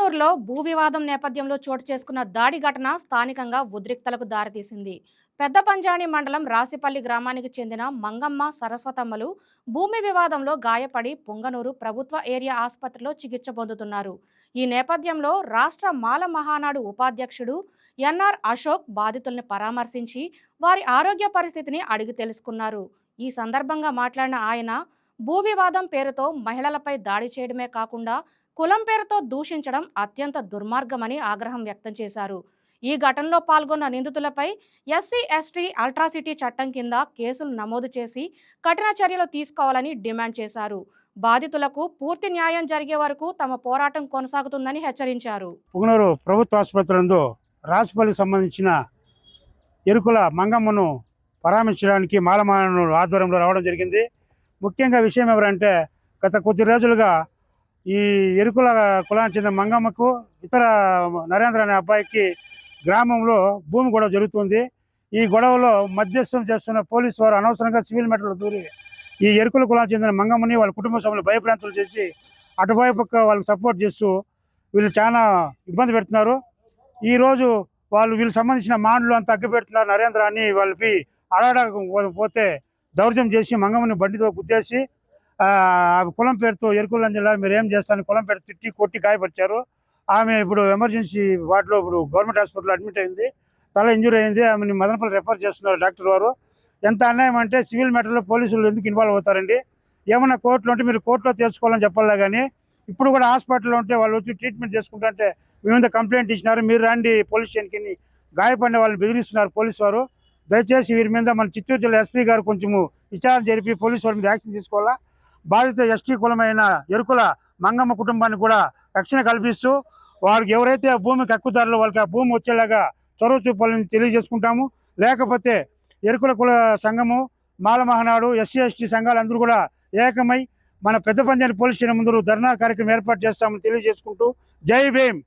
పుంగనూరులో భూ వివాదం నేపథ్యంలో చోటు చేసుకున్న దాడి ఘటన స్థానికంగా ఉద్రిక్తలకు దారితీసింది. పెద్ద పంజాణి మండలం రాసిపల్లి గ్రామానికి చెందిన మంగమ్మ సరస్వతమ్మలు భూమి వివాదంలో గాయపడి పుంగనూరు ప్రభుత్వ ఏరియా ఆసుపత్రిలో చికిత్స పొందుతున్నారు. ఈ నేపథ్యంలో రాష్ట్ర మాల మహానాడు ఉపాధ్యక్షుడు ఎన్ఆర్ అశోక్ బాధితుల్ని పరామర్శించి వారి ఆరోగ్య పరిస్థితిని అడిగి తెలుసుకున్నారు. ఈ సందర్భంగా మాట్లాడిన ఆయన భూ వివాదం పేరుతో మహిళలపై దాడి చేయడమే కాకుండా కులం పేరుతో దూషించడం అత్యంత దుర్మార్గమని ఆగ్రహం వ్యక్తం చేశారు. ఈ ఘటనలో పాల్గొన్న నిందితులపై ఎస్సీ ఎస్టీ అల్ట్రాసిటీ చట్టం కింద కేసులు నమోదు చేసి కఠిన చర్యలు తీసుకోవాలని డిమాండ్ చేశారు. బాధితులకు పూర్తి న్యాయం జరిగే వరకు తమ పోరాటం కొనసాగుతుందని హెచ్చరించారు. పుంగనూరు ప్రభుత్వ ఆసుపత్రి నందు రాసిపల్లికి సంబంధించిన ఎరుకుల మంగమ్మను పరామర్శించడానికి మాలమానవుల ఆధ్వర్యంలో రావడం జరిగింది. ముఖ్యంగా విషయం ఎవరంటే గత కొద్ది రోజులుగా ఈ ఎరుకుల కులానికి చెందిన మంగమ్మకు ఇతర నరేంద్ర అనే అబ్బాయికి గ్రామంలో భూమి గొడవ జరుగుతుంది. ఈ గొడవలో మధ్యస్థం చేస్తున్న పోలీసు వారు అనవసరంగా సివిల్ మెటర్లు దూరి ఈ ఎరుకుల కులానికి చెందిన మంగమ్మని వాళ్ళ కుటుంబ సభ్యులు భయప్రాంతులు చేసి అటువైపు వాళ్ళకి సపోర్ట్ చేస్తూ వీళ్ళు చాలా ఇబ్బంది పెడుతున్నారు. ఈరోజు వీళ్ళకి సంబంధించిన మాండ్లు అంతా అగ్గిపెడుతున్నారు. నరేంద్ర అని వాళ్ళకి అడాడ పోతే దౌర్జన్యం చేసి మంగమ్మని బండితో గుద్దేసి కులం పేరుతో ఎరుకుల జిల్లా మీరు ఏం చేస్తారని కులం పేరు తిట్టి కొట్టి గాయపరిచారు. ఆమె ఇప్పుడు ఎమర్జెన్సీ వార్డులో ఇప్పుడు గవర్నమెంట్ హాస్పిటల్లో అడ్మిట్ అయింది. తల ఇంజూరీ అయింది. ఆమెని మదనపల్లి రెఫర్ చేస్తున్నారు డాక్టర్ వారు. ఎంత అన్యాయం అంటే సివిల్ మ్యాటర్లో పోలీసులు ఎందుకు ఇన్వాల్వ్ అవుతారండి? ఏమన్నా కోర్టులో ఉంటే మీరు కోర్టులో తెలుసుకోవాలని చెప్పాలా. కానీ ఇప్పుడు కూడా హాస్పిటల్లో ఉంటే వాళ్ళు వచ్చి ట్రీట్మెంట్ చేసుకుంటుంటే మీ మీద కంప్లైంట్ ఇచ్చినారు, మీరు రండి పోలీస్ స్టేషన్కి గాయపడిన వాళ్ళని బెదిరిస్తున్నారు పోలీసు వారు. దయచేసి వీరి మీద మన చిత్తూరు జిల్లా ఎస్పీ గారు కొంచెము విచారణ జరిపి పోలీసు వారి మీద యాక్షన్ తీసుకోవాలా. బాధిత ఎస్టీ కులమైన ఎరుకుల మంగమ్మ కుటుంబానికి కూడా రక్షణ కల్పిస్తూ వారికి ఎవరైతే ఆ భూమికి హక్కుదారులు వాళ్ళకి ఆ భూమి వచ్చేలాగా చొరవ చూపాలని తెలియజేసుకుంటాము. లేకపోతే ఎరుకుల కుల సంఘము, మాల మహానాడు, ఎస్సీ ఎస్టీ సంఘాలు అందరూ కూడా ఏకమై మన పెద్ద పంజాని పోలీస్ స్టేషన్ ముందు ధర్నా కార్యక్రమం ఏర్పాటు చేస్తామని తెలియజేసుకుంటూ జై భీమ్.